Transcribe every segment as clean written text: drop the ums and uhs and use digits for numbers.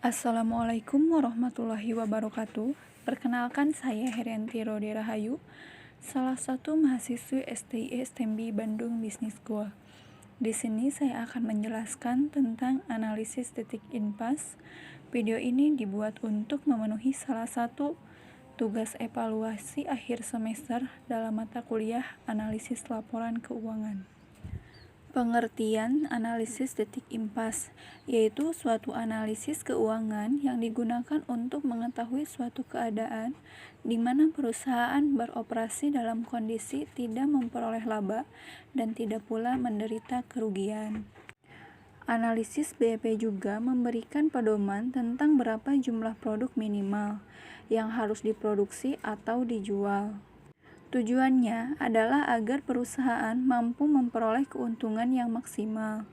Assalamualaikum warahmatullahi wabarakatuh. Perkenalkan, saya Herianti Rode Rahayu, salah satu mahasiswi STI STMB Bandung Business School. Di sini saya akan menjelaskan tentang analisis titik impas. Video ini dibuat untuk memenuhi salah satu tugas evaluasi akhir semester dalam mata kuliah analisis laporan keuangan. Pengertian analisis titik impas, yaitu suatu analisis keuangan yang digunakan untuk mengetahui suatu keadaan di mana perusahaan beroperasi dalam kondisi tidak memperoleh laba dan tidak pula menderita kerugian. Analisis BEP juga memberikan pedoman tentang berapa jumlah produk minimal yang harus diproduksi atau dijual. Tujuannya adalah agar perusahaan mampu memperoleh keuntungan yang maksimal.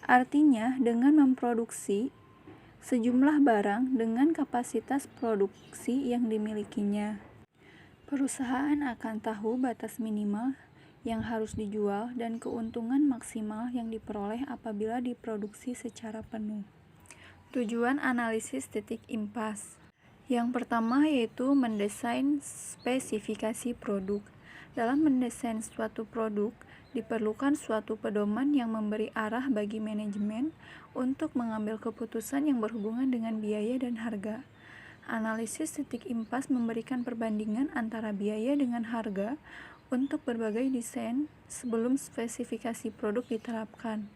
Artinya, dengan memproduksi sejumlah barang dengan kapasitas produksi yang dimilikinya, perusahaan akan tahu batas minimal yang harus dijual dan keuntungan maksimal yang diperoleh apabila diproduksi secara penuh. Tujuan analisis titik impas yang pertama yaitu mendesain spesifikasi produk. Dalam mendesain suatu produk, diperlukan suatu pedoman yang memberi arah bagi manajemen untuk mengambil keputusan yang berhubungan dengan biaya dan harga. Analisis titik impas memberikan perbandingan antara biaya dengan harga untuk berbagai desain sebelum spesifikasi produk diterapkan.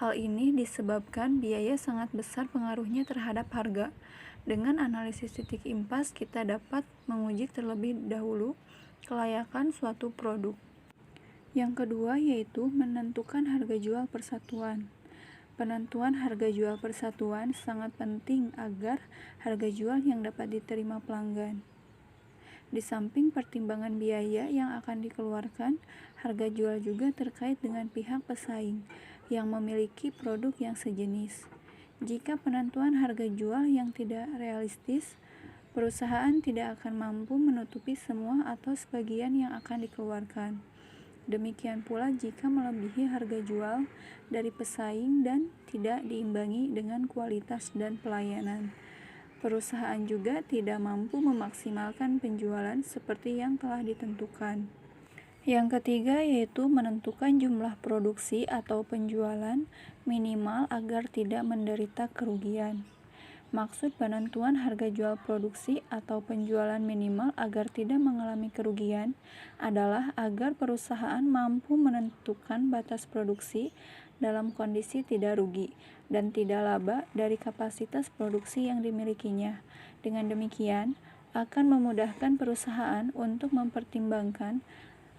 Hal ini disebabkan biaya sangat besar pengaruhnya terhadap harga. Dengan analisis titik impas, kita dapat menguji terlebih dahulu kelayakan suatu produk. Yang kedua yaitu menentukan harga jual persatuan. Penentuan harga jual persatuan sangat penting agar harga jual yang dapat diterima pelanggan. Di samping pertimbangan biaya yang akan dikeluarkan, harga jual juga terkait dengan pihak pesaing yang memiliki produk yang sejenis. Jika penentuan harga jual yang tidak realistis, perusahaan tidak akan mampu menutupi semua atau sebagian yang akan dikeluarkan. Demikian pula jika melebihi harga jual dari pesaing dan tidak diimbangi dengan kualitas dan pelayanan, perusahaan juga tidak mampu memaksimalkan penjualan seperti yang telah ditentukan. Yang ketiga yaitu menentukan jumlah produksi atau penjualan minimal agar tidak menderita kerugian. Maksud penentuan harga jual produksi atau penjualan minimal agar tidak mengalami kerugian adalah agar perusahaan mampu menentukan batas produksi dalam kondisi tidak rugi dan tidak laba dari kapasitas produksi yang dimilikinya. Dengan demikian, akan memudahkan perusahaan untuk mempertimbangkan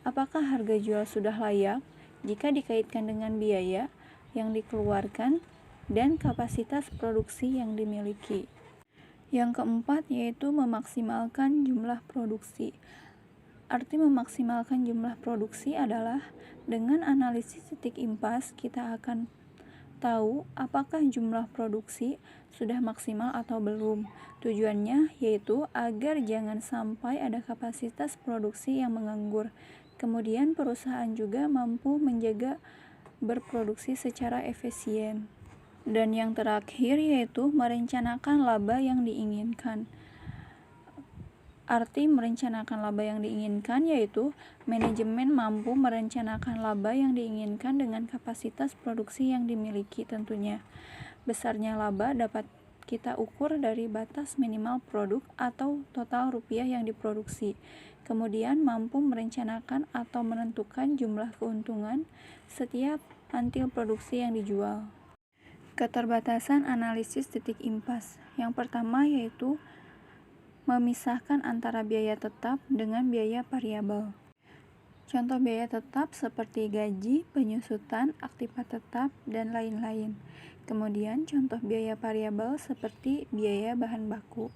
apakah harga jual sudah layak jika dikaitkan dengan biaya yang dikeluarkan dan kapasitas produksi yang dimiliki. Yang keempat yaitu memaksimalkan jumlah produksi. Arti memaksimalkan jumlah produksi adalah dengan analisis titik impas kita akan tahu apakah jumlah produksi sudah maksimal atau belum. Tujuannya yaitu agar jangan sampai ada kapasitas produksi yang menganggur. Kemudian perusahaan juga mampu menjaga berproduksi secara efisien. Dan yang terakhir yaitu merencanakan laba yang diinginkan. Arti merencanakan laba yang diinginkan yaitu manajemen mampu merencanakan laba yang diinginkan dengan kapasitas produksi yang dimiliki tentunya. Besarnya laba dapat kita ukur dari batas minimal produk atau total rupiah yang diproduksi. Kemudian mampu merencanakan atau menentukan jumlah keuntungan setiap antil produksi yang dijual. Keterbatasan analisis titik impas. Yang pertama yaitu memisahkan antara biaya tetap dengan biaya variabel. Contoh biaya tetap seperti gaji, penyusutan, aktiva tetap, dan lain-lain. Kemudian contoh biaya variabel seperti biaya bahan baku.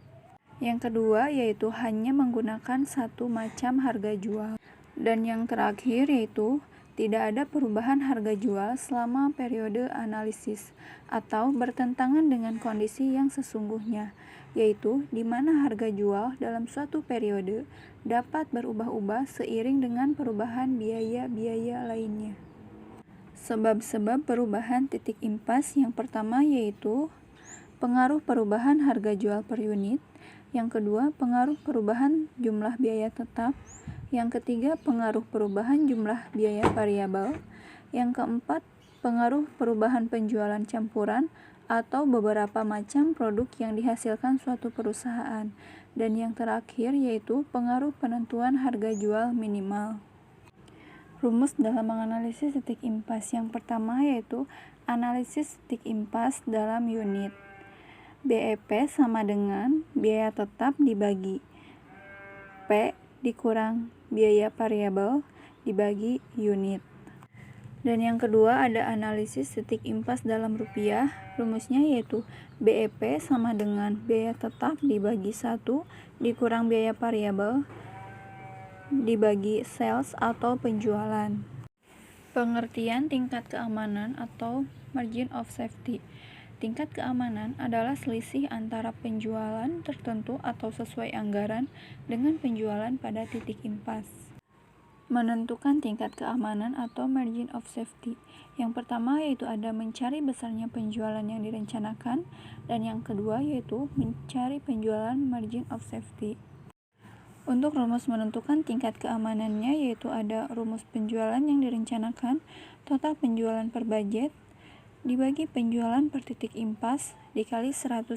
Yang kedua yaitu hanya menggunakan satu macam harga jual. Dan yang terakhir yaitu tidak ada perubahan harga jual selama periode analisis atau bertentangan dengan kondisi yang sesungguhnya, yaitu di mana harga jual dalam suatu periode dapat berubah-ubah seiring dengan perubahan biaya-biaya lainnya. Sebab-sebab perubahan titik impas yang pertama yaitu pengaruh perubahan harga jual per unit. Yang kedua, pengaruh perubahan jumlah biaya tetap. Yang ketiga, pengaruh perubahan jumlah biaya variabel. Yang keempat, pengaruh perubahan penjualan campuran atau beberapa macam produk yang dihasilkan suatu perusahaan. Dan yang terakhir yaitu pengaruh penentuan harga jual minimal. Rumus dalam menganalisis titik impas. Yang pertama yaitu analisis titik impas dalam unit. BEP sama dengan biaya tetap dibagi P dikurang biaya variabel dibagi unit. Dan yang kedua ada analisis titik impas dalam rupiah. Rumusnya yaitu BEP sama dengan biaya tetap dibagi 1 dikurang biaya variabel dibagi sales atau penjualan. Pengertian tingkat keamanan atau margin of safety. Tingkat keamanan adalah selisih antara penjualan tertentu atau sesuai anggaran dengan penjualan pada titik impas. Menentukan tingkat keamanan atau margin of safety. Yang pertama yaitu ada mencari besarnya penjualan yang direncanakan, dan yang kedua yaitu mencari penjualan margin of safety. Untuk rumus menentukan tingkat keamanannya yaitu ada rumus penjualan yang direncanakan, total penjualan per budget, dibagi penjualan per titik impas dikali 100%.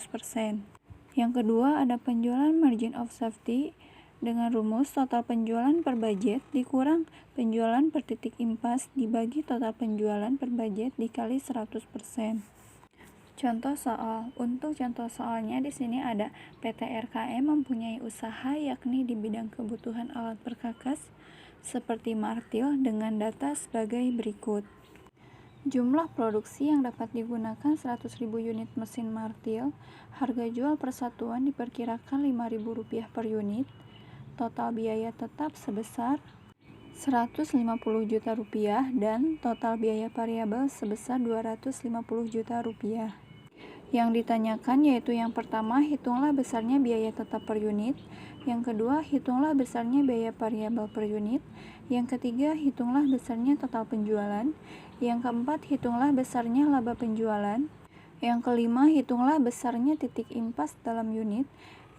Yang kedua ada penjualan margin of safety dengan rumus total penjualan per budget dikurang penjualan per titik impas dibagi total penjualan per budget dikali 100%. Contoh soal. Untuk contoh soalnya di sini ada PT RKM mempunyai usaha yakni di bidang kebutuhan alat perkakas seperti martil dengan data sebagai berikut. Jumlah produksi yang dapat digunakan 100.000 unit mesin martil. Harga jual persatuan diperkirakan Rp5.000 per unit. Total biaya tetap sebesar Rp150 juta dan total biaya variabel sebesar Rp250 juta. Yang ditanyakan yaitu yang pertama, hitunglah besarnya biaya tetap per unit. Yang kedua, hitunglah besarnya biaya variabel per unit. Yang ketiga, hitunglah besarnya total penjualan. Yang keempat, hitunglah besarnya laba penjualan. Yang kelima, hitunglah besarnya titik impas dalam unit.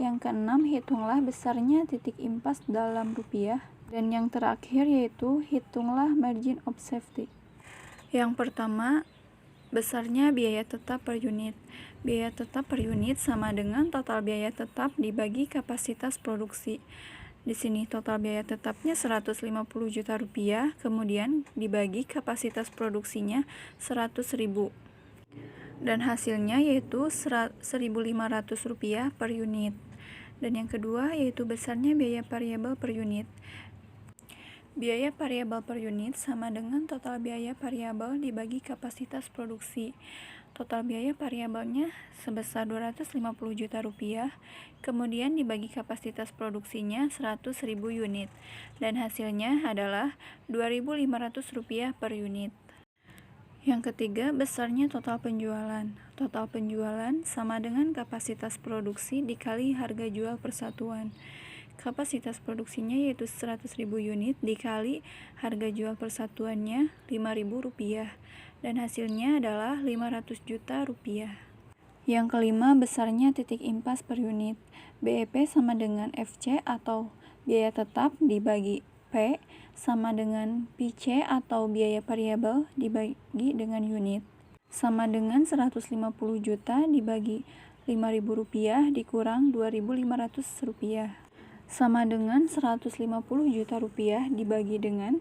Yang keenam, hitunglah besarnya titik impas dalam rupiah. Dan yang terakhir yaitu hitunglah margin of safety. Yang pertama, besarnya biaya tetap per unit. Biaya tetap per unit sama dengan total biaya tetap dibagi kapasitas produksi. Di sini total biaya tetapnya Rp150 juta, kemudian dibagi kapasitas produksinya 100.000. Dan hasilnya yaitu Rp1.500 per unit. Dan yang kedua yaitu besarnya biaya variabel per unit. Biaya variabel per unit sama dengan total biaya variabel dibagi kapasitas produksi. Total biaya variabelnya sebesar Rp250 juta, kemudian dibagi kapasitas produksinya 100.000 unit, dan hasilnya adalah Rp2.500 per unit. Yang ketiga, besarnya total penjualan. Total penjualan sama dengan kapasitas produksi dikali harga jual persatuan. Kapasitas produksinya yaitu 100.000 unit dikali harga jual persatuannya Rp5.000, dan hasilnya adalah Rp500 juta. Yang kelima, besarnya titik impas per unit. BEP sama dengan FC atau biaya tetap dibagi P sama dengan PC atau biaya variabel dibagi dengan unit, sama dengan 150 juta dibagi Rp5.000 dikurang Rp2.500, sama dengan Rp150 juta dibagi dengan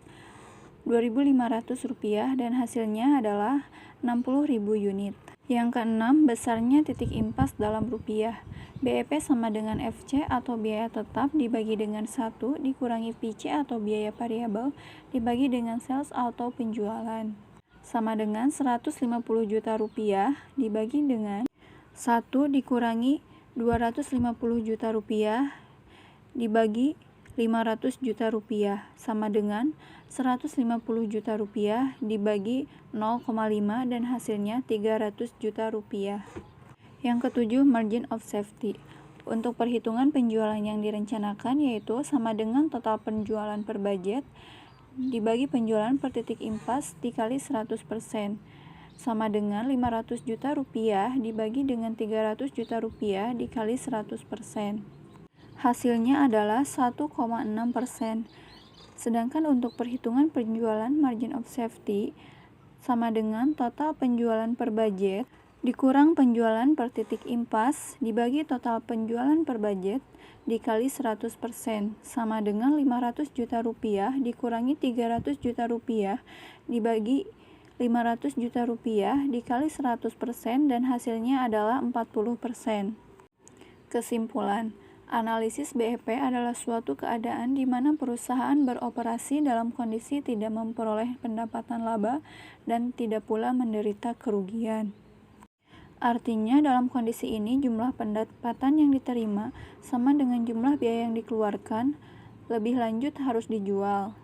Rp2.500, dan hasilnya adalah 60.000 unit. Yang keenam, besarnya titik impas dalam rupiah. BEP sama dengan FC atau biaya tetap dibagi dengan 1 dikurangi PC atau biaya variabel dibagi dengan sales atau penjualan, sama dengan Rp150 juta dibagi dengan 1 dikurangi Rp250 juta dibagi Rp500 juta, sama dengan Rp150 juta dibagi 0,5 dan hasilnya Rp300 juta. Yang ketujuh, margin of safety. Untuk perhitungan penjualan yang direncanakan yaitu sama dengan total penjualan per budget dibagi penjualan per titik impas dikali 100%, sama dengan 500 juta rupiah dibagi dengan 300 juta rupiah dikali 100%. Hasilnya adalah 1,6%. Sedangkan untuk perhitungan penjualan margin of safety sama dengan total penjualan per budget dikurang penjualan per titik impas dibagi total penjualan per budget dikali 100% sama dengan 500 juta rupiah dikurangi 300 juta rupiah dibagi 500 juta rupiah dikali 100% dan hasilnya adalah 40%. Kesimpulan, analisis BEP adalah suatu keadaan di mana perusahaan beroperasi dalam kondisi tidak memperoleh pendapatan laba dan tidak pula menderita kerugian. Artinya, dalam kondisi ini jumlah pendapatan yang diterima sama dengan jumlah biaya yang dikeluarkan, lebih lanjut harus dijual,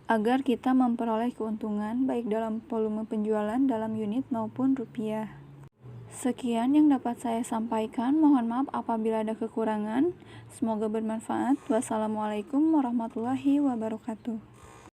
agar kita memperoleh keuntungan baik dalam volume penjualan dalam unit maupun rupiah. Sekian yang dapat saya sampaikan, mohon maaf apabila ada kekurangan. Semoga bermanfaat. Wassalamualaikum warahmatullahi wabarakatuh.